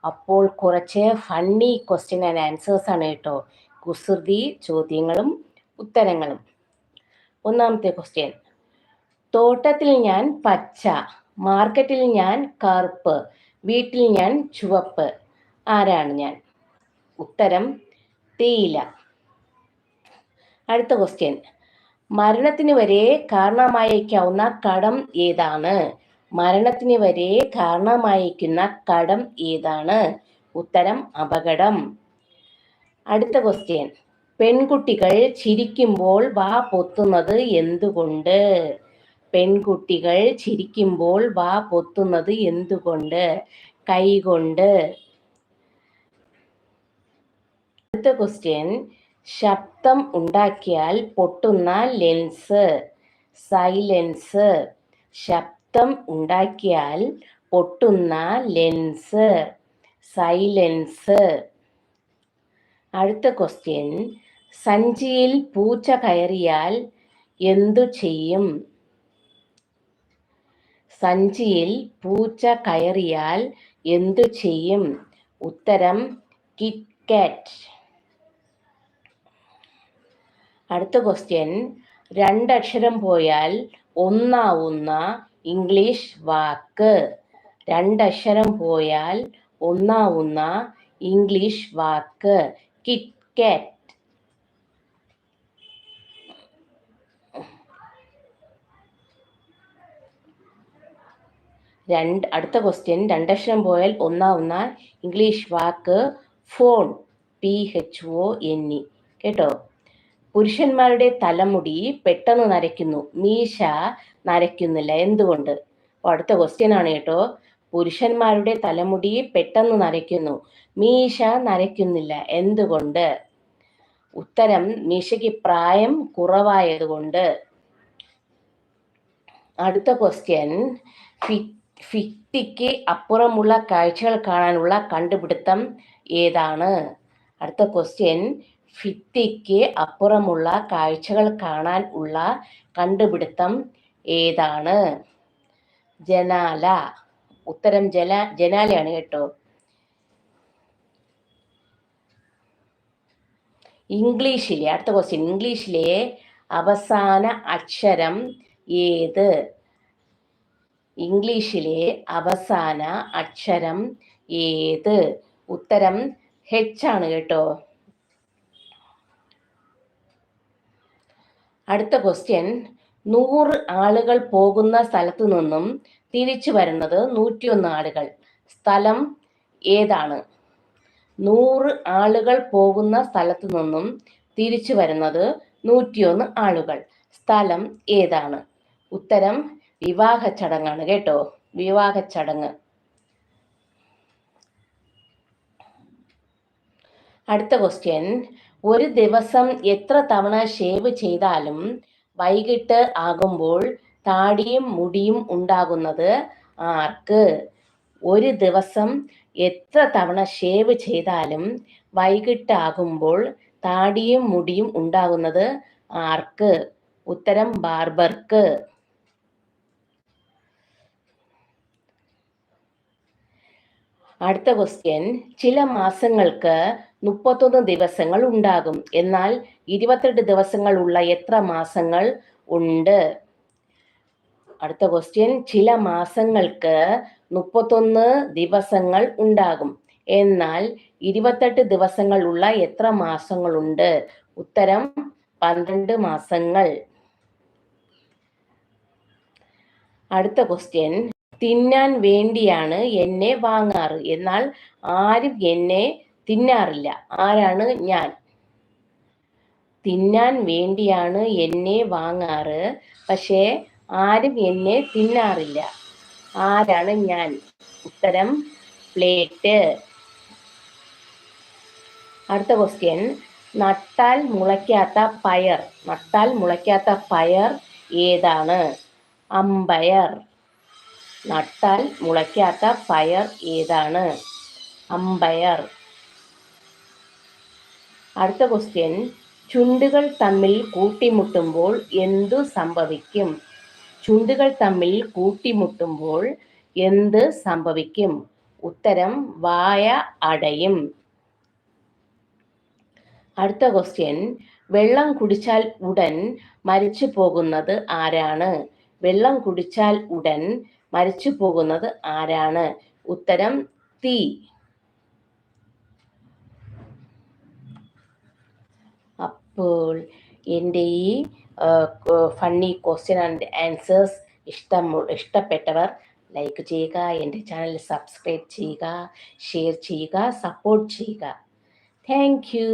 അപ്പോൾ കുറച്ച് funny question and answers ആണ് കേട്ടോ. കുസൃതി ചോദ്യങ്ങളും ഉത്തരങ്ങളും. ഒന്നാമത്തെ ക്വസ്റ്റ്യൻ. തോട്ടത്തിൽ ഞാൻ പച്ച, മാർക്കറ്റിൽ ഞാൻ കറുപ്പ്, വീട്ടിൽ ഞാൻ ചുവപ്പ്. ആരാണ് ഞാൻ? ഉത്തരം തേയില. അടുത്ത ക്വസ്റ്റ്യൻ. മരണത്തിന് വരെ കാരണമായേക്കാവുന്ന കടം ഏതാണ്? മരണത്തിന് വരെ കാരണമായേക്കുന്ന കടം ഏതാണ്? ഉത്തരം അപകടം. അടുത്ത ക്വസ്റ്റ്യൻ. പെൺകുട്ടികൾ ചിരിക്കുമ്പോൾ വാ പൊത്തുന്നത് എന്തുകൊണ്ട്? പെൺകുട്ടികൾ ചിരിക്കുമ്പോൾ വാ പൊത്തുന്നത് എന്തുകൊണ്ട്? കൈകൊണ്ട്. അടുത്ത ക്വസ്റ്റ്യൻ. ശബ്ദം ഉണ്ടാക്കിയാൽ പൊട്ടുന്ന ലെൻസ്. സൈലൻസ്. ശബ്ദം ഉണ്ടാക്കിയാൽ പൊട്ടുന്ന ലെൻസ്. സൈലൻസ്. അടുത്ത ക്വസ്റ്റ്യൻ. സഞ്ചിയിൽ പൂച്ച കയറിയാൽ എന്തു ചെയ്യും? സഞ്ചിയിൽ പൂച്ച കയറിയാൽ എന്തു ചെയ്യും? ഉത്തരം കിറ്റ്കാറ്റ്. അടുത്ത ക്വസ്റ്റ്യൻ. രണ്ടക്ഷരം പോയാൽ ഒന്നാവുന്ന ഇംഗ്ലീഷ് വാക്ക്. രണ്ടക്ഷരം പോയാൽ ഒന്നാവുന്ന ഇംഗ്ലീഷ് വാക്ക്. കിറ്റ്കാറ്റ്. അടുത്ത ക്വസ്റ്റ്യൻ. രണ്ടക്ഷരം പോയാൽ ഒന്നാവുന്ന ഇംഗ്ലീഷ് വാക്ക് ഫോൺ. PHONE. കേട്ടോ. പുരുഷന്മാരുടെ തലമുടി പെട്ടെന്ന് നരയ്ക്കുന്നു, മീശ നരയ്ക്കുന്നില്ല, എന്തുകൊണ്ട്? അടുത്ത ക്വസ്റ്റ്യൻ ആണ് കേട്ടോ. പുരുഷന്മാരുടെ തലമുടി പെട്ടെന്ന് നരയ്ക്കുന്നു, മീശ നരയ്ക്കുന്നില്ല, എന്തുകൊണ്ട്? ഉത്തരം മീശയ്ക്ക് പ്രായം കുറവായതുകൊണ്ട്. അടുത്ത ക്വസ്റ്റ്യൻ. ഭിത്തിക്ക് അപ്പുറമുള്ള കാഴ്ചകൾ കാണാനുള്ള കണ്ടുപിടുത്തം ഏതാണ്? അടുത്ത ക്വസ്റ്റ്യൻ. ഭിത്തിക്ക് അപ്പുറമുള്ള കാഴ്ചകൾ കാണാൻ ഉള്ള കണ്ടുപിടുത്തം ഏതാണ്? ജനാല. ഉത്തരം ജനാലയാണ് കേട്ടോ. ഇംഗ്ലീഷിലെ അടുത്ത ക്വസ്റ്റ്യൻ. ഇംഗ്ലീഷിലെ അവസാന അക്ഷരം ഏത്? ഇംഗ്ലീഷിലെ അവസാന അക്ഷരം ഏത്? ഉത്തരം H ആണ് കേട്ടോ. അടുത്ത ക്വസ്റ്റ്യൻ. 100 ആളുകൾ പോകുന്ന സ്ഥലത്തു നിന്നും തിരിച്ചു വരുന്നത് 101 ആളുകൾ. സ്ഥലം ഏതാണ്? 100 ആളുകൾ പോകുന്ന സ്ഥലത്തു നിന്നും തിരിച്ചു വരുന്നത് 101 ആളുകൾ. സ്ഥലം ഏതാണ്? ഉത്തരം വിവാഹ ചടങ്ങാണ് കേട്ടോ. വിവാഹ ചടങ്ങ്. അടുത്ത ക്വസ്റ്റ്യൻ. ഒരു ദിവസം എത്ര തവണ ഷേവ് ചെയ്താലും വൈകിട്ട് ആകുമ്പോൾ താടിയും മുടിയും ഉണ്ടാകുന്നത് ആർക്ക്? ഒരു ദിവസം എത്ര തവണ ഷേവ് ചെയ്താലും വൈകിട്ട് ആകുമ്പോൾ താടിയും മുടിയും ഉണ്ടാകുന്നത് ആർക്ക്? ഉത്തരം ബാർബർക്ക്. അടുത്ത ക്വസ്റ്റ്യൻ. ചില മാസങ്ങൾക്ക് 31 ദിവസങ്ങൾ ഉണ്ടാകും, എന്നാൽ 28 ദിവസങ്ങൾ ഉള്ള എത്ര മാസങ്ങൾ ഉണ്ട്? അടുത്ത ക്വസ്റ്റ്യൻ. ചില മാസങ്ങൾക്ക് 31 ദിവസങ്ങൾ ഉണ്ടാകും, എന്നാൽ 28 ദിവസങ്ങൾ ഉള്ള എത്ര മാസങ്ങളുണ്ട്? ഉത്തരം 12 മാസങ്ങൾ. അടുത്ത ക്വസ്റ്റ്യൻ. തിന്നാൻ വേണ്ടിയാണ് എന്നെ വാങ്ങാറ്, എന്നാൽ ആരും എന്നെ തിന്നാറില്ല, ആരാണ് ഞാൻ? തിന്നാൻ വേണ്ടിയാണ് എന്നെ വാങ്ങാറ്, പക്ഷേ ആരും എന്നെ തിന്നാറില്ല, ആരാണ് ഞാൻ? ഉത്തരം പ്ലേറ്റ്. അടുത്ത ക്വസ്റ്റ്യൻ. നട്ടാൽ മുളയ്ക്കാത്ത പയർ. നട്ടാൽ മുളയ്ക്കാത്ത പയർ ഏതാണ്? അമ്പയർ. നട്ടാൽ മുളയ്ക്കാത്ത പയർ ഏതാണ്? അമ്പയർ. അടുത്ത ക്വസ്റ്റ്യൻ. ചുണ്ടുകൾ തമ്മിൽ കൂട്ടിമുട്ടുമ്പോൾ എന്തു സംഭവിക്കും? ചുണ്ടുകൾ തമ്മിൽ കൂട്ടിമുട്ടുമ്പോൾ എന്ത് സംഭവിക്കും? ഉത്തരം വായ അടയും. അടുത്ത ക്വസ്റ്റ്യൻ, വെള്ളം കുടിച്ചാൽ ഉടൻ മരിച്ചു പോകുന്നത് ആരാണ്? വെള്ളം കുടിച്ചാൽ ഉടൻ മരിച്ചു പോകുന്നത് ആരാണ്? ഉത്തരം തീ. അപ്പോൾ എൻ്റെ ഈ ഫണ്ണി ക്വസ്റ്റ്യൻ ആൻഡ് ആൻസേഴ്സ് ഇഷ്ടപ്പെട്ടവർ ലൈക്ക് ചെയ്യുക, എൻ്റെ ചാനൽ സബ്സ്ക്രൈബ് ചെയ്യുക, ഷെയർ ചെയ്യുക, സപ്പോർട്ട് ചെയ്യുക. Thank U.